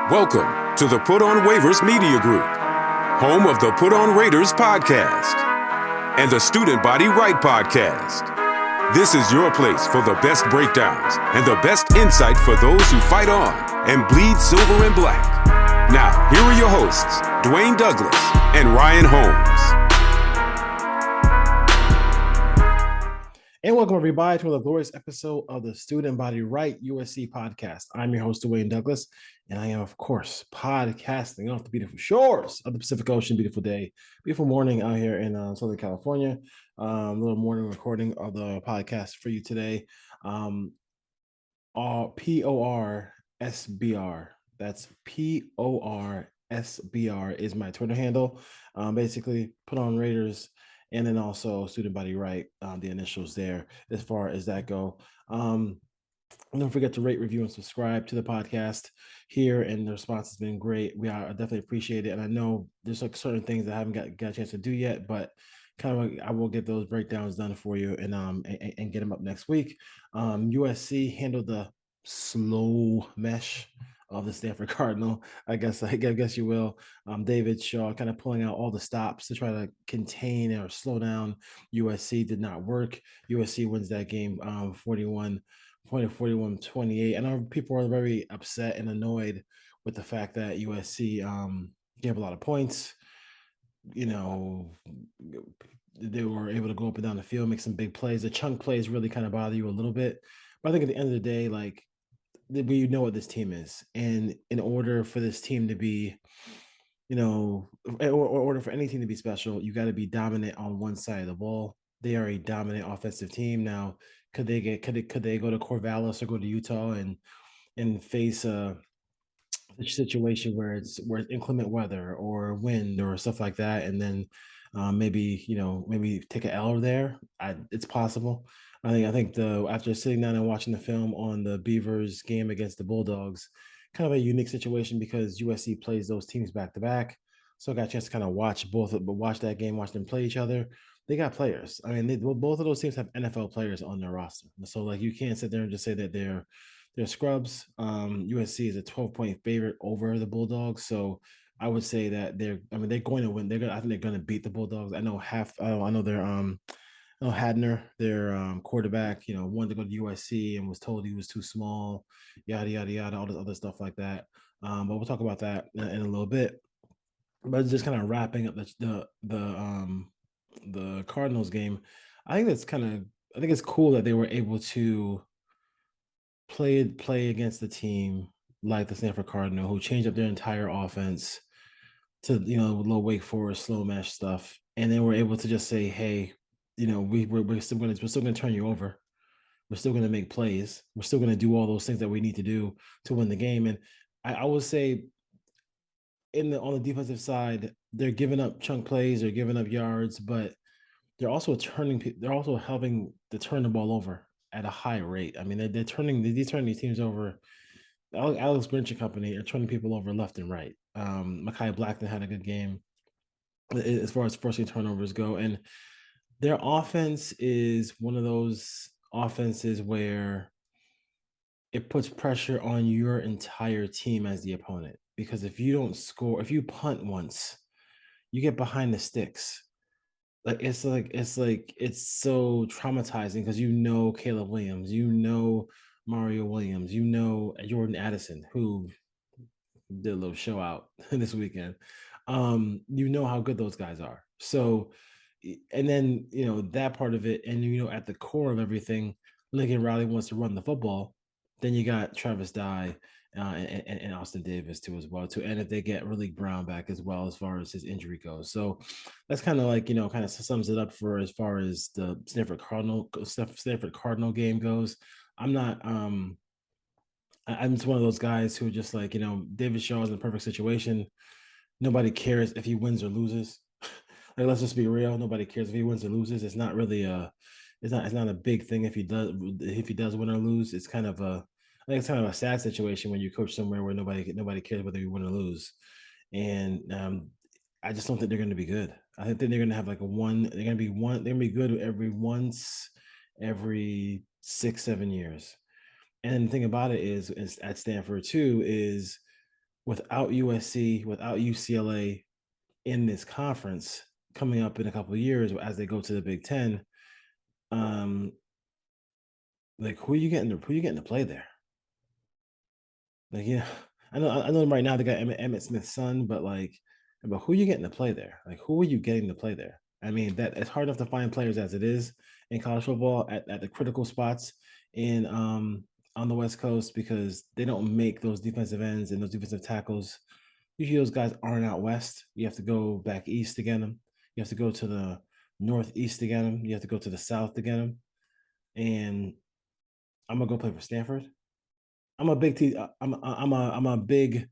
Welcome to the Put On Waivers Media Group, home of the Put On Raiders podcast and the Student Body Right podcast. This is your place for the best breakdowns and the best insight for those who fight on and bleed silver and black. Now, here are your hosts, Dwayne Douglas and Ryan Holmes. And welcome, everybody, to another glorious episode of the Student Body Right USC podcast. I'm your host, Dwayne Douglas, and I am, of course, podcasting off the beautiful shores of the Pacific Ocean. Beautiful day, beautiful morning out here in Southern California. A little morning recording of the podcast for you today. PORSBR. That's PORSBR is my Twitter handle. Basically, Put On Raiders. And then also Student Body Right, the initials there, as far as that go. Don't forget to rate, review, and subscribe to the podcast here. And the response has been great. I definitely appreciate it. And I know there's like certain things that I haven't got a chance to do yet, but I will get those breakdowns done for you and get them up next week. USC handled the slow mesh of the Stanford Cardinal, I guess you will. David Shaw kind of pulling out all the stops to try to contain or slow down USC did not work. USC wins that game 41-28. I know people are very upset and annoyed with the fact that USC gave a lot of points. You know, they were able to go up and down the field, make some big plays. The chunk plays really kind of bother you a little bit. But I think at the end of the day, like, we know what this team is, and in order for this team to be, in order for any team to be special, you got to be dominant on one side of the ball. They are a dominant offensive team. Now, could they go to Corvallis or go to Utah and face a situation where it's inclement weather or wind or stuff like that, and then maybe take an L there? It's possible. I think after sitting down and watching the film on the Beavers game against the Bulldogs, kind of a unique situation because USC plays those teams back to back. So I got a chance to kind of watch that game, watch them play each other. They got players. I mean, both of those teams have NFL players on their roster. So like, you can't sit there and just say that they're scrubs. USC is a 12-point favorite over the Bulldogs. So I would say that they're going to win. I think they're going to beat the Bulldogs. I know they're Hadner, their quarterback, wanted to go to USC and was told he was too small, yada, yada, yada, all this other stuff like that. But we'll talk about that in a little bit. But just kind of wrapping up the Cardinals game, I think it's cool that they were able to play against the team like the Stanford Cardinal, who changed up their entire offense to, low Wake Forest, slow mesh stuff. And then we're able to just say, hey, we're still going to turn you over. We're still going to make plays. We're still going to do all those things that we need to do to win the game. And I would say on the defensive side, they're giving up chunk plays, they're giving up yards, but they're also helping to turn the ball over at a high rate. I mean, they're turning these teams over. Alex Grinch and company are turning people over left and right. Mekhi Blackton had a good game as far as forcing turnovers go, and their offense is one of those offenses where it puts pressure on your entire team as the opponent. Because if you don't score, if you punt once, you get behind the sticks. It's so traumatizing because Caleb Williams, Mario Williams, Jordan Addison, who did a little show out this weekend. How good those guys are. So, and then that part of it, and at the core of everything, Lincoln Riley wants to run the football. Then you got Travis Dye and Austin Davis too as well too. And if they get Malik Brown back as well, as far as his injury goes, so that's kind of like kind of sums it up for as far as the Stanford Cardinal game goes. I'm just one of those guys who just like David Shaw is in a perfect situation. Nobody cares if he wins or loses. Like, let's just be real. Nobody cares if he wins or loses. It's not really it's not a big thing if he does win or lose. It's kind of I think it's kind of a sad situation when you coach somewhere where nobody cares whether you win or lose. And I just don't think they're going to be good. I think they're going to have like they're going to be good every 6-7 years. And the thing about it is at Stanford too, is without USC, without UCLA in this conference coming up in a couple of years as they go to the Big Ten, um, like who are you getting to play there? Like, yeah, I know right now they got Emmett Smith's son, but who are you getting to play there? Like, who are you getting to play there? I mean, that it's hard enough to find players as it is in college football at the critical spots in on the West Coast because they don't make those defensive ends and those defensive tackles. Usually those guys aren't out west. You have to go back east to get them. You have to go to the northeast to get them. You have to go to the south to get them. And I'm gonna go play for Stanford. I'm a big T. I'm a big,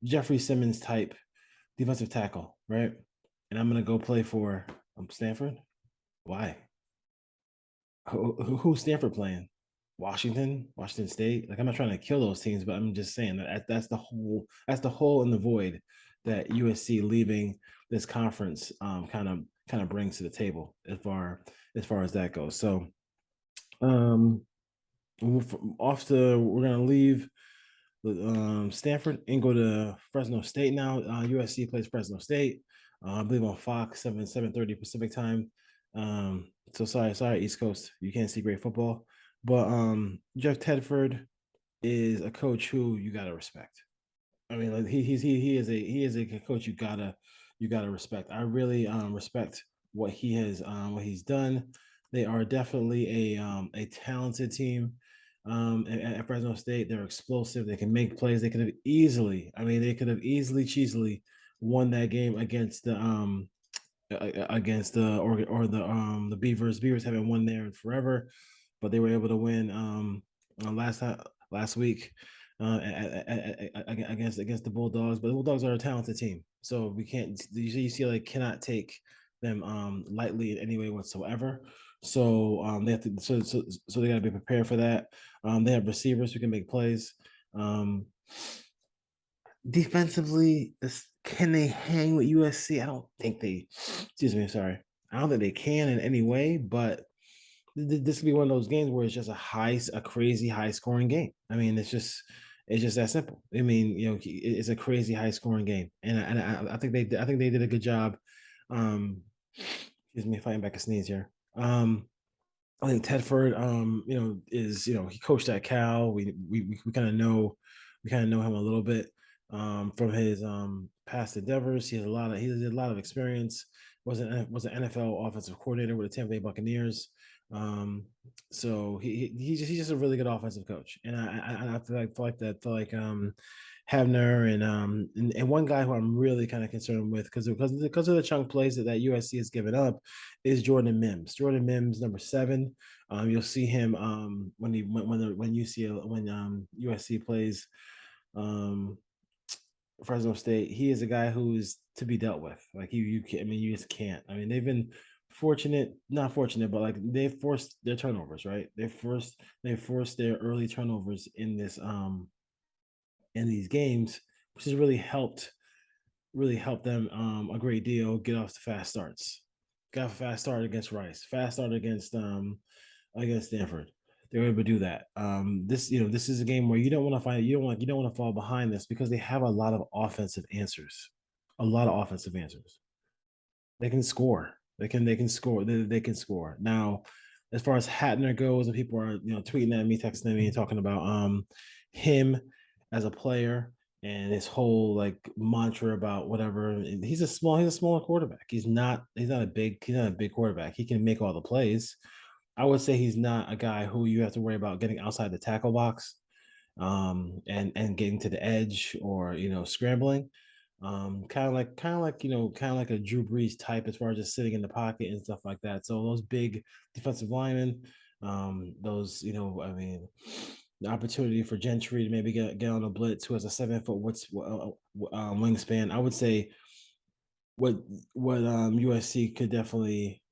Jeffrey Simmons type defensive tackle, right? And I'm gonna go play for Stanford. Why? Who's Stanford playing? Washington State. Like I'm not trying to kill those teams, but I'm just saying that's the hole in the void that USC leaving this conference kind of brings to the table as far as that goes. So um we're gonna leave Stanford and go to Fresno State now. USC plays Fresno State. I believe on Fox 7:30 Pacific time. So sorry, East Coast, you can't see great football. But Jeff Tedford is a coach who you gotta respect. I mean, like he is a coach you gotta respect. I really respect what he's done. They are definitely a talented team. At Fresno State, they're explosive. They can make plays. They could have easily, cheesily won that game against the Beavers. Beavers haven't won there in forever, but they were able to win last week against the Bulldogs. But the Bulldogs are a talented team, so we can't. The UCLA cannot take them lightly in any way whatsoever. So they have to. So they got to be prepared for that. They have receivers who can make plays. Um, Defensively, can they hang with USC? I don't think they. Excuse me, sorry. I don't think they can in any way. But this could be one of those games where it's just a crazy high scoring game. I mean, it's just that simple. I mean, it's a crazy high scoring game, and I think they did a good job. Excuse me, fighting back a sneeze here. I think Tedford, he coached at Cal. We kind of know him a little bit from his past endeavors. He has a lot of experience. Was an NFL offensive coordinator with the Tampa Bay Buccaneers. So he's just a really good offensive coach, and I feel like Havner and one guy who I'm really kind of concerned with because of the chunk plays that USC has given up is Jordan Mims. Jordan Mims, number 7. You'll see him when USC plays um, Fresno State. He is a guy who is to be dealt with. Like you can't, I mean, you just can't. I mean, they've been not fortunate, but like they've forced their turnovers, right? They forced their early turnovers in these games, which has really helped them a great deal get off the fast starts. Got a fast start against Rice, fast start against Stanford. They were able to do that. This is a game where you don't want to fall behind this because they have a lot of offensive answers. A lot of offensive answers. They can score. They can score. They can score. Now, as far as Hatner goes, and people are tweeting at me, texting me, talking about him as a player and his whole like mantra about whatever. He's a smaller quarterback. He's not a big quarterback. He can make all the plays. I would say he's not a guy who you have to worry about getting outside the tackle box and getting to the edge or scrambling. Kind of like a Drew Brees type as far as just sitting in the pocket and stuff like that. So those big defensive linemen, I mean, the opportunity for Gentry to maybe get on a blitz who has a 7 foot wingspan. I would say what USC could definitely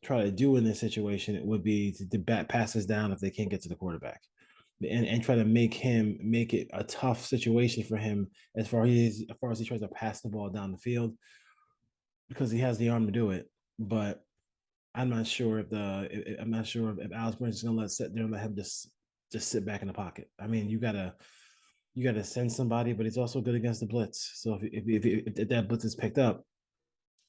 try to do in this situation it would be to bat passes down if they can't get to the quarterback and try to make it a tough situation for him as far as he tries to pass the ball down the field because he has the arm to do it. But I'm not sure if Alex Burns is gonna let him just sit back in the pocket. I mean, you gotta you got to send somebody, but he's also good against the blitz. So if that blitz is picked up,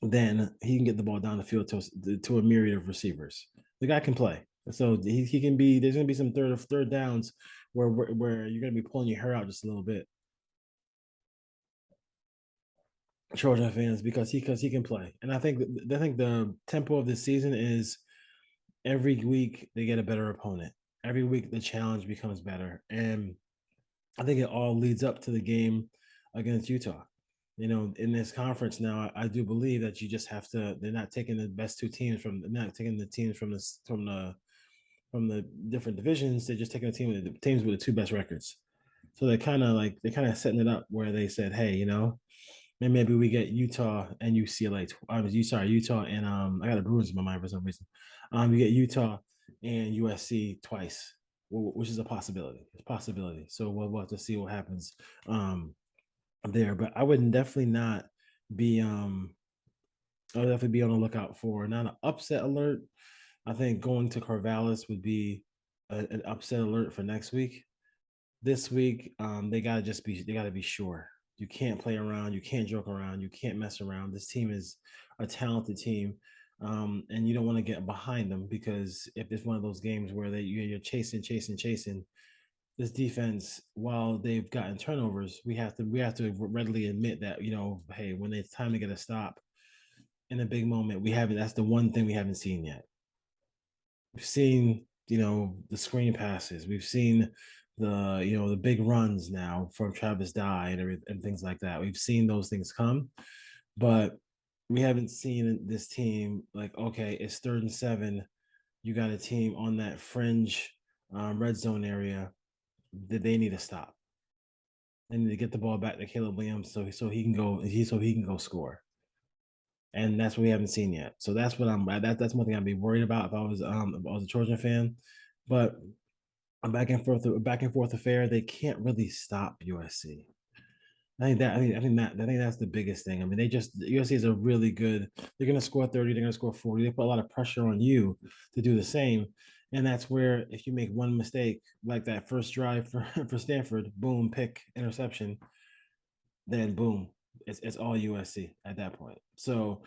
then he can get the ball down the field to a myriad of receivers. The guy can play. So he can be. There's going to be some third downs where you're going to be pulling your hair out just a little bit, Trojan fans, because he can play. And I think the tempo of this season is every week they get a better opponent. Every week the challenge becomes better, and I think it all leads up to the game against Utah. In this conference now, I do believe that you just have to. They're not taking the best two teams from. They're not taking the teams from the different divisions. They're just taking the teams with the two best records. So they're setting it up where they said, hey, and maybe we get Utah and UCLA. Utah and I got the Bruins in my mind for some reason. You get Utah and USC twice, which is a possibility. It's a possibility. So we'll have to see what happens there. But I would definitely not be I would definitely be on the lookout for not an upset alert. I think going to Corvallis would be an upset alert for next week. This week, they gotta be sure. You can't play around, you can't joke around, you can't mess around. This team is a talented team. And you don't want to get behind them, because if it's one of those games where you're chasing, this defense, while they've gotten turnovers, we have to readily admit that, hey, when it's time to get a stop in a big moment, we haven't. That's the one thing we haven't seen yet. We've seen, the screen passes. We've seen the big runs now from Travis Dye and things like that. We've seen those things come, but we haven't seen this team like, okay, it's 3rd and 7. You got a team on that fringe red zone area that they need to stop. They need to get the ball back to Caleb Williams so he can go score. And that's what we haven't seen yet. So that's what that's one thing I'd be worried about if I was a Trojan fan. But a back and forth affair. They can't really stop USC. I think that's the biggest thing. I mean, USC is a really good. They're going to score 30. They're going to score 40. They put a lot of pressure on you to do the same, and that's where if you make one mistake, like that first drive for Stanford, boom, pick, interception, then boom, it's all USC at that point. So,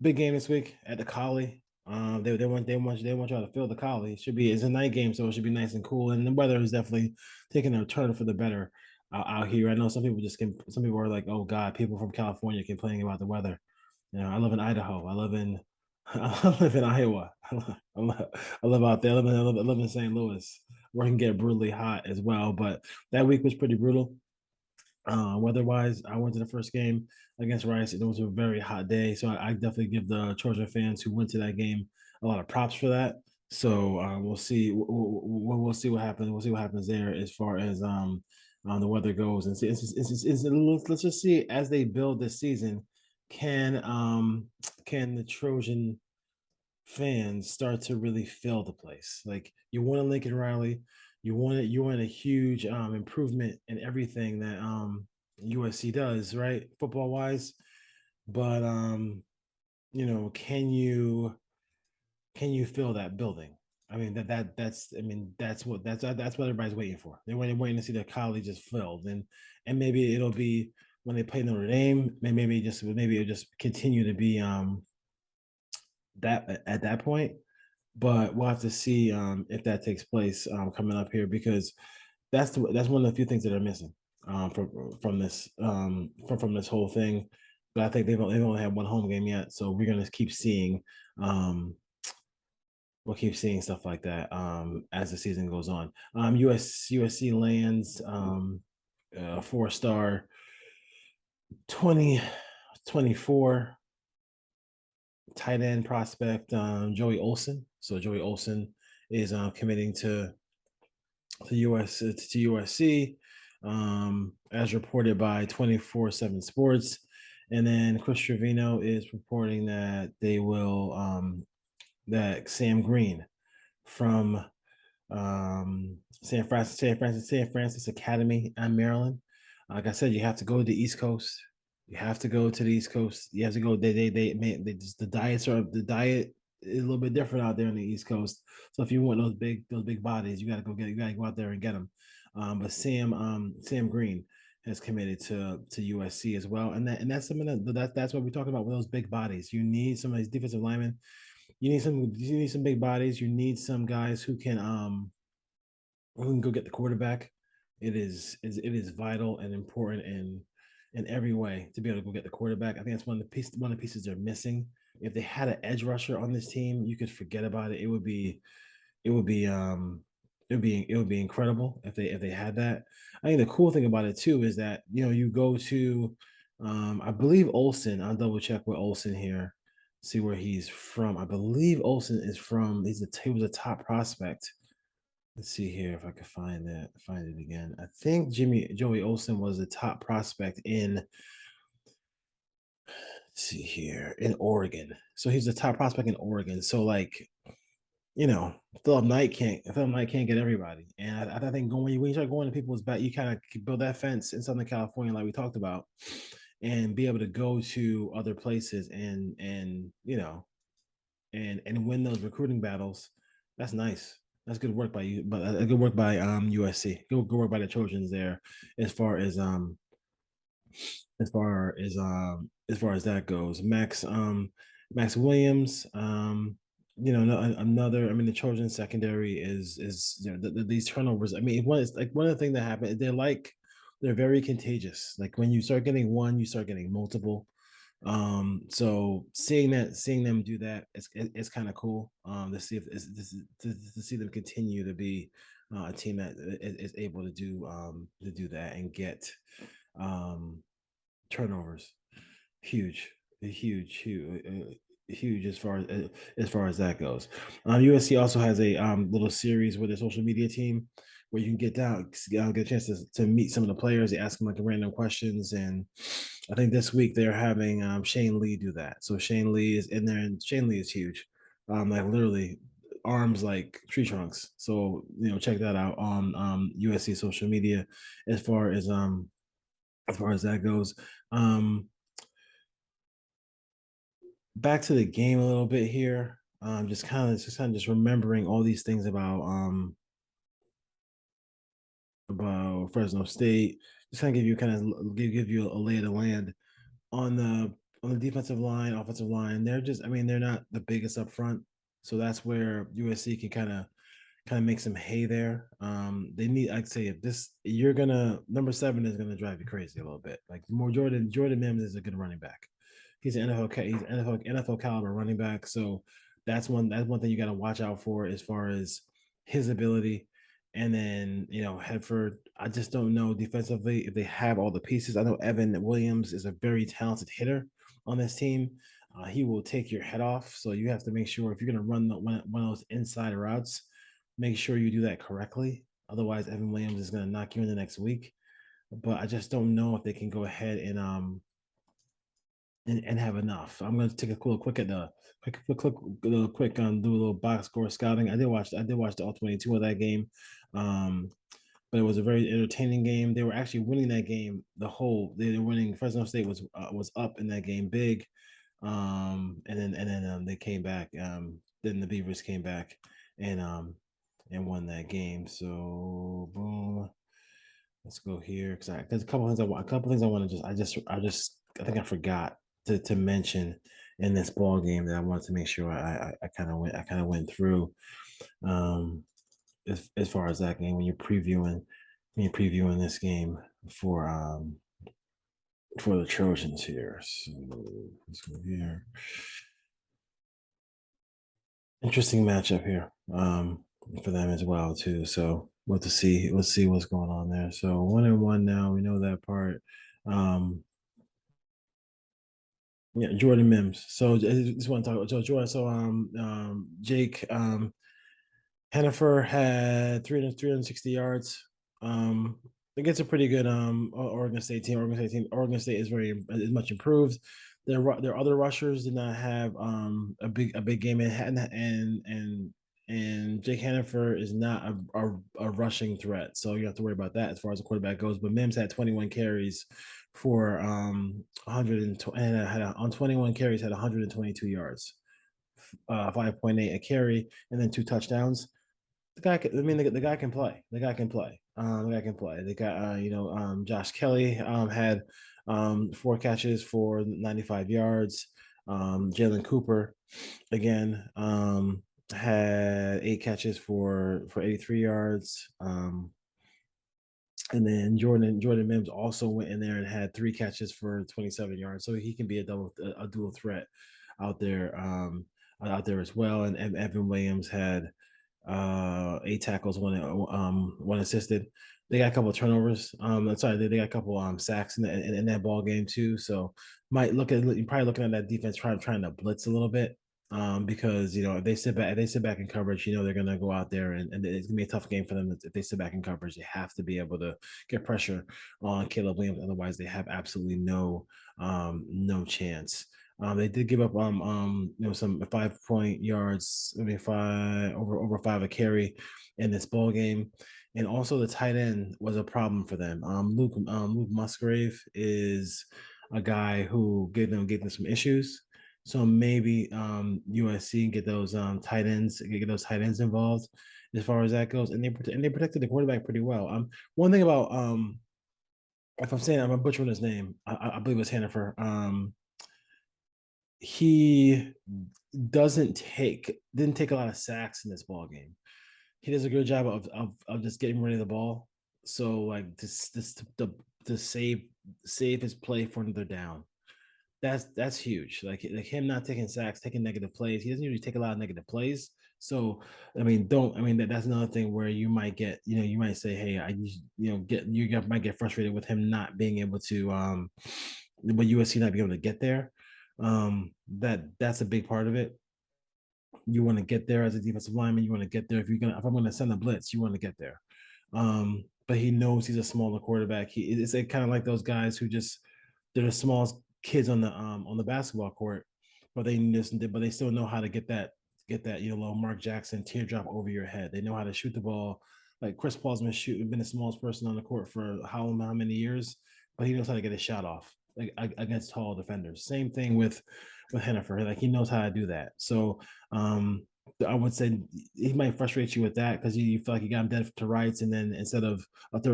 big game this week at the Collie. They want y'all to feel the Collie. It's a night game, so it should be nice and cool. And the weather is definitely taking a turn for the better out here. I know some people are like, oh God, people from California complaining about the weather. I live in Idaho. I live in I live in Iowa. I live out there. I live in St. Louis, where it can get brutally hot as well. But that week was pretty brutal. Weather-wise, I went to the first game against Rice. It was a very hot day, so I definitely give the Trojan fans who went to that game a lot of props for that. So we'll see. We'll see what happens. We'll see what happens there as far as the weather goes. And see, let's just see as they build this season. Can the Trojan fans start to really fill the place? Like, you want a Lincoln Riley, you want a huge improvement in everything that USC does, right, football wise. But can you fill that building? I mean, that's what everybody's waiting for. They're waiting to see their college just filled, and maybe it'll be when they play Notre Dame. Maybe it'll just continue to be that at that point. But we'll have to see if that takes place coming up here, because that's one of the few things that are missing from this whole thing. But I think they've only had one home game yet, so we're gonna keep seeing we'll keep seeing stuff like that as the season goes on. USC lands 4-star 2024 tight end prospect Joey Olson. So Joey Olson is committing to USC, as reported by 24/7 Sports. And then Chris Trevino is reporting that they will that Sam Green from San Francis Academy in Maryland. Like I said, you have to go to the East Coast. You have to go to the East Coast. You have to go. The diet is a little bit different out there on the East Coast. So if you want those big bodies, you gotta go out there and get them. But Sam Green has committed to USC as well, and that's something that's what we're talking about with those big bodies. You need some of these defensive linemen. You need some big bodies. You need some guys who can go get the quarterback. It is vital and important in every way to be able to go get the quarterback. I think that's one of the pieces they're missing. If they had an edge rusher on this team, you could forget about it. It would be it would be incredible if they had that. I think the cool thing about it too is that you go to I believe Olsen. I'll double check with Olsen here, see where he's from. I believe Olsen is from. He was a top prospect. Let's see here if I can find it again. I think Joey Olsen was a top prospect in, let's see here, in Oregon. So he's the top prospect in Oregon. So like, Philip Knight can't get everybody. And I think when you start going to people's back, you kind of build that fence in Southern California, like we talked about, and be able to go to other places and win those recruiting battles. That's nice. That's good work by you, but good work by USC. Good work by the Trojans there, as far as as far as that goes. Max Williams, another. I mean, the Trojan secondary is these turnovers. I mean, one of the things that happened. They're very contagious. Like when you start getting one, you start getting multiple. So seeing them do that, it's kind of cool. To see if to see them continue to be a team that is able to do that and get um turnovers. Huge, huge as far as that goes. USC also has a little series with their social media team where you can get a chance to meet some of the players. They ask them like random questions, and I think this week they're having Shane Lee do that. So Shane Lee is in there, and Shane Lee is huge, like literally arms like tree trunks. So check that out on USC social media as far as that goes. Um, Back to the game a little bit here. Just remembering all these things about Fresno State. Just kind of give you a lay of the land on the defensive line, offensive line. They're not the biggest up front, so that's where USC can kind of make some hay there. They need, I'd say, if this you're gonna number 7 is gonna drive you crazy a little bit. Like more Jordan Mims is a good running back. He's an NFL caliber running back. So that's one thing you got to watch out for as far as his ability. And then Hedford, I just don't know defensively if they have all the pieces. I know Evan Williams is a very talented hitter on this team. He will take your head off. So you have to make sure if you're going to run one of those inside routes, make sure you do that correctly. Otherwise, Evan Williams is going to knock you in the next week. But I just don't know if they can go ahead and have enough. I'm going to take a quick at the quick do a little box score scouting. I did watch the all 22 of that game. But it was a very entertaining game. They were actually winning that game. They were winning. Fresno State was up in that game big. And then they came back. Then the Beavers came back and won that game. So boom. Let's go here because a couple things I want to I think I forgot to mention in this ball game that I wanted to make sure I kind of went through as far as that game when you're previewing this game for the Trojans here. So let's go here. Interesting matchup here for them as well too. So let's see what's going on there. So 1-1 now. We know that part. Yeah, Jordan Mims. So I just want to talk about Jordan. So Jake Hennifer had 360 yards. Against a pretty good Oregon State team. Oregon State is much improved. Their other rushers did not have a big game and Jake Hennifer is not a rushing threat, so you have to worry about that as far as the quarterback goes. But Mims had 21 carries for 120 and on 21 carries had 122 yards. 5.8 a carry, and then 2 touchdowns. The guy, the guy can play. The guy can play. The guy can play. They got, Josh Kelly had 4 catches for 95 yards. Jalen Cooper, again, had 8 catches for 83 yards. And then Jordan Mims also went in there and had 3 catches for 27 yards. So he can be a dual threat out there, as well. And Evan Williams had 8 tackles, one assisted. They got a couple of turnovers. They got a couple sacks in that ball game too. So you're probably looking at that defense trying to blitz a little bit. Because if they sit back in coverage, they're gonna go out there and it's gonna be a tough game for them. If they sit back in coverage, they have to be able to get pressure on Caleb Williams. Otherwise, they have absolutely no chance. They did give up some 5 point yards, over 5 a carry in this ball game, and also the tight end was a problem for them. Luke Musgrave is a guy who gave them some issues. So maybe USC can get those tight ends involved as far as that goes, and they protected the quarterback pretty well. One thing about if I'm butchering his name, I believe it's Hannaford. He didn't take a lot of sacks in this ball game. He does a good job of just getting rid of the ball. So like to save his play for another down. That's huge. Like him not taking sacks, taking negative plays. He doesn't usually take a lot of negative plays. So that's another thing where you might get, you might say, hey, might get frustrated with him not being able to but USC not being able to get there. That's a big part of it. You want to get there as a defensive lineman. You want to get there if I'm gonna send a blitz, you want to get there. But he knows he's a smaller quarterback. It's kind of like those guys who they're the smallest kids on the basketball court, but they still know how to get that little Mark Jackson teardrop over your head. They know how to shoot the ball. Like Chris Paul's been the smallest person on the court for how many years, but he knows how to get a shot off like against tall defenders. Same thing with Hennifer. Like he knows how to do that. So I would say he might frustrate you with that because you feel like you got him dead to rights, and then instead of a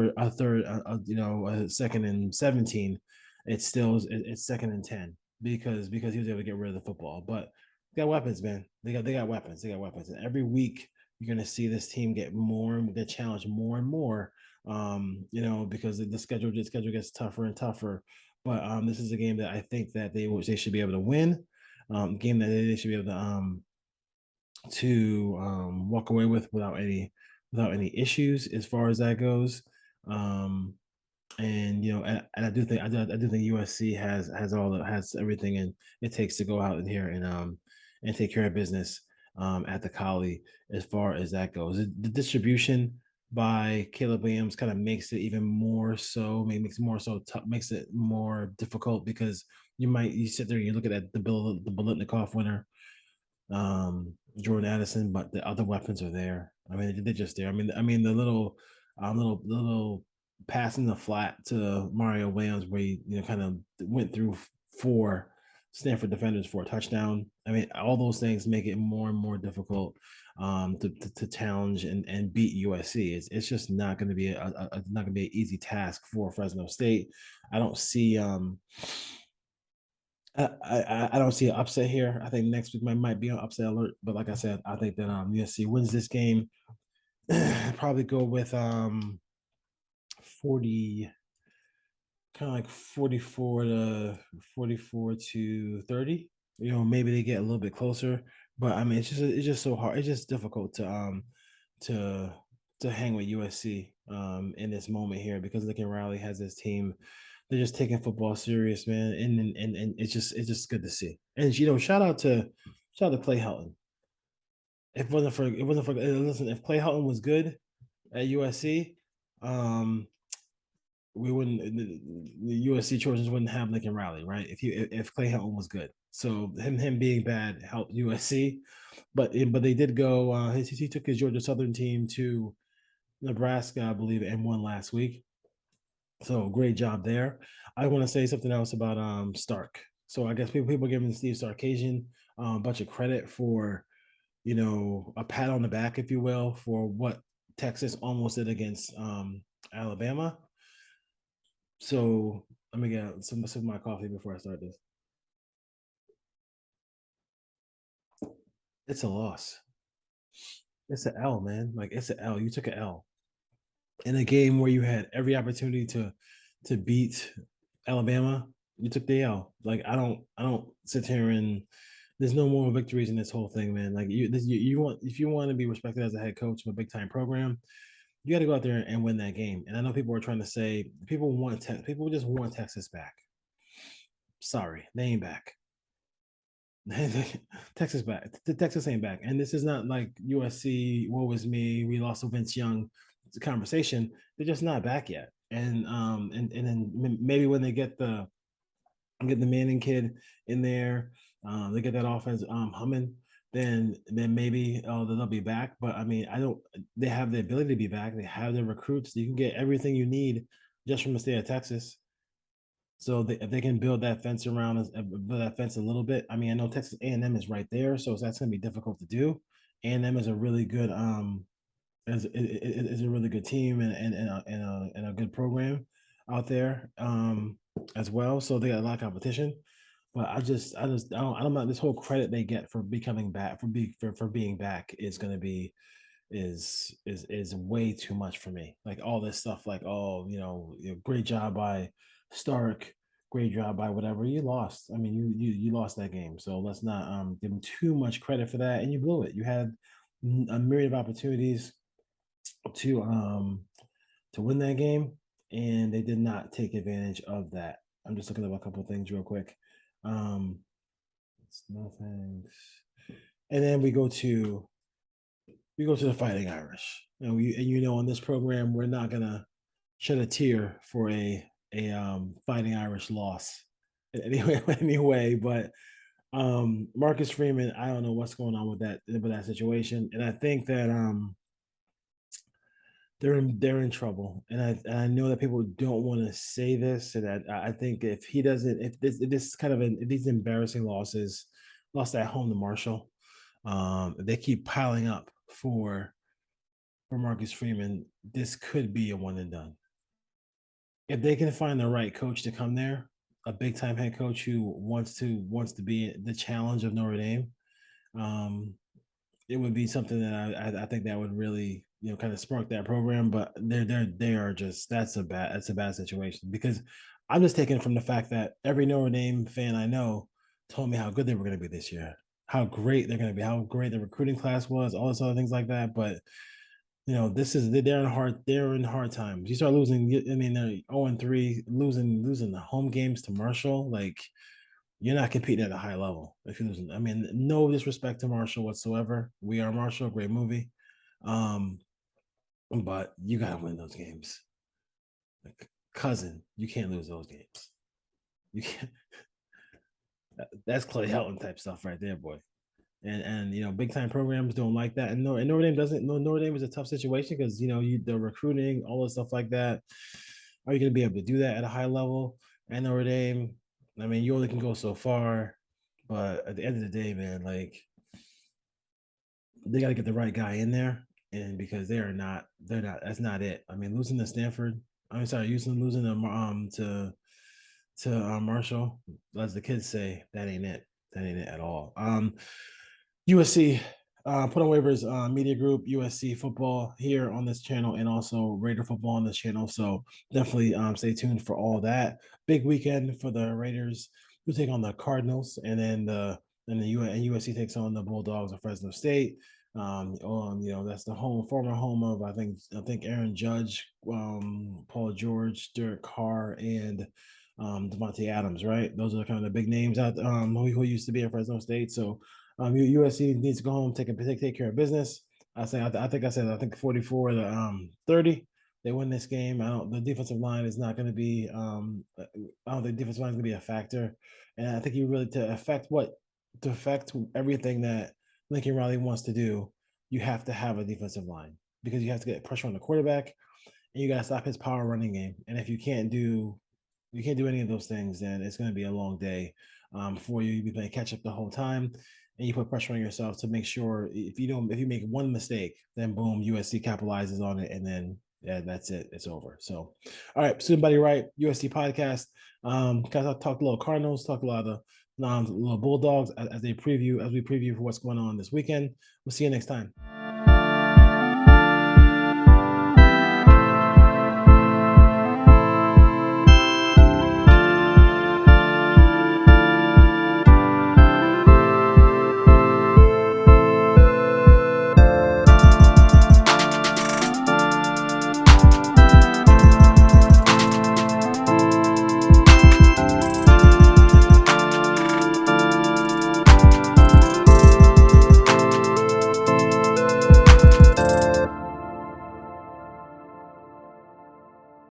second and 17, it's 2nd and 10 because he was able to get rid of the football. But they got weapons, man. They got weapons. And every week you're gonna see this team get challenged more and more. Because the schedule gets tougher and tougher. But this is a game that I think that they should be able to win. Game that they should be able to walk away with without any issues as far as that goes. And I do think USC has everything and it takes to go out in here and take care of business at the Collie as far as that goes. The distribution by Caleb Williams kind of makes it even more so, makes it more difficult because you sit there and you look at the Biletnikoff winner, Jordan Addison, but the other weapons are there. I mean, they're just there. The little pass in the flat to Mario Williams where he kind of went through 4 Stanford defenders for a touchdown. I mean, all those things make it more and more difficult to challenge and beat USC. It's just not going to be an easy task for Fresno State. I don't see I don't see an upset here. I think next week might be an upset alert, but like I said, I think that USC wins this game. Probably go with 40, kind of like 44 to 30. Maybe they get a little bit closer, but I mean it's just so hard. It's just difficult to hang with USC in this moment here because Lincoln Riley has this team. They're just taking football serious, man, and it's just good to see. And shout out to Clay Helton. If it wasn't for listen, if Clay Helton was good at USC, we wouldn't the USC Trojans wouldn't have Lincoln Riley, right? If Clay Helton was good. So him being bad helped USC, but they did go. He took his Georgia Southern team to Nebraska, I believe, and won last week. So great job there. I want to say something else about Stark. So I guess people giving Steve Sarkisian a bunch of credit for, a pat on the back, if you will, for what Texas almost did against Alabama. So let me get some of my coffee before I start this. It's a loss. It's an L, man. Like, it's an L. You took an L in a game where you had every opportunity to beat Alabama. You took the L. Like, I don't sit here and there's no more victories in this whole thing, man. Like, you want, if you want to be respected as a head coach of a big time program, you got to go out there and win that game. And I know people are trying to say people just want Texas back. Sorry, they ain't back. Texas back. Texas ain't back. And this is not like USC, woe is me, we lost to Vince Young conversation. They're just not back yet. And then maybe when they get the Manning kid in there, they get that offense humming, then maybe they'll be back. But I mean, I don't. They have the ability to be back. They have the recruits. You can get everything you need just from the state of Texas. So if they can build that fence around us, build that fence a little bit. I mean, I know Texas A&M is right there, so that's going to be difficult to do. A&M is a really good is a really good team and a good program out there as well. So they got a lot of competition. But I don't know, this whole credit they get for becoming back for being back is going to be is way too much for me. Like all this stuff, like, oh, great job by Stark, great job by whatever. You lost. I mean, you lost that game. So let's not give them too much credit for that. And you blew it. You had a myriad of opportunities to win that game, and they did not take advantage of that. I'm just looking at a couple of things real quick. It's no thanks. And then we go to the Fighting Irish. On this program, we're not gonna shed a tear for a Fighting Irish loss. Anyway, but Marcus Freeman, I don't know what's going on with that situation, and I think that they're in trouble, and I know that people don't want to say this, and I think if he doesn't, if this kind of if these embarrassing losses, lost at home to Marshall, they keep piling up for Marcus Freeman, this could be a one and done. If they can find the right coach to come there, a big time head coach who wants to be the challenge of Notre Dame, um, it would be something that I think that would really kind of spark that program. But they are just that's a bad situation because I'm just taking from the fact that every Notre Dame fan I know told me how good they were going to be this year, how great they're going to be, how great the recruiting class was, all this other things like that. But this is they're in hard times. You start losing. I mean, they're 0-3, losing the home games to Marshall. Like, you're not competing at a high level if you're losing. I mean, no disrespect to Marshall whatsoever. We Are Marshall, great movie. But you gotta win those games. Like, cousin, you can't lose those games. You can't. That's Clay Helton type stuff right there, boy. And big time programs don't like that. And Notre Dame doesn't. No, Notre Dame is a tough situation because the recruiting, all the stuff like that. Are you going to be able to do that at a high level? And Notre Dame, I mean, you only can go so far. But at the end of the day, man, like, they got to get the right guy in there, and because they're not. That's not it. I mean, losing to Stanford. I'm sorry, losing to Marshall, as the kids say, that ain't it. That ain't it at all. USC, put on waivers, media group, USC football here on this channel, and also Raider football on this channel. So definitely stay tuned for all that. Big weekend for the Raiders, who take on the Cardinals, and then USC takes on the Bulldogs of Fresno State. That's the former home of I think Aaron Judge, Paul George, Derek Carr, and Devontae Adams, right? Those are kind of the big names out who used to be at Fresno State. So USC needs to go home, take care of business. I think 44 to 30. They win this game. The defensive line is not going to be. I don't think defensive line is going to be a factor, and I think you really to affect everything that Lincoln Riley wants to do. You have to have a defensive line because you have to get pressure on the quarterback, and you got to stop his power running game. And if you can't do any of those things, then it's going to be a long day for you. You'll be playing catch up the whole time. and you put pressure on yourself to make sure if you make one mistake, then boom, USC capitalizes on it, and then that's it. It's over. So, all right, Student Body Right, USC podcast. Guys, I talked a little Cardinals, talked a lot of little Bulldogs as we preview for what's going on this weekend. We'll see you next time.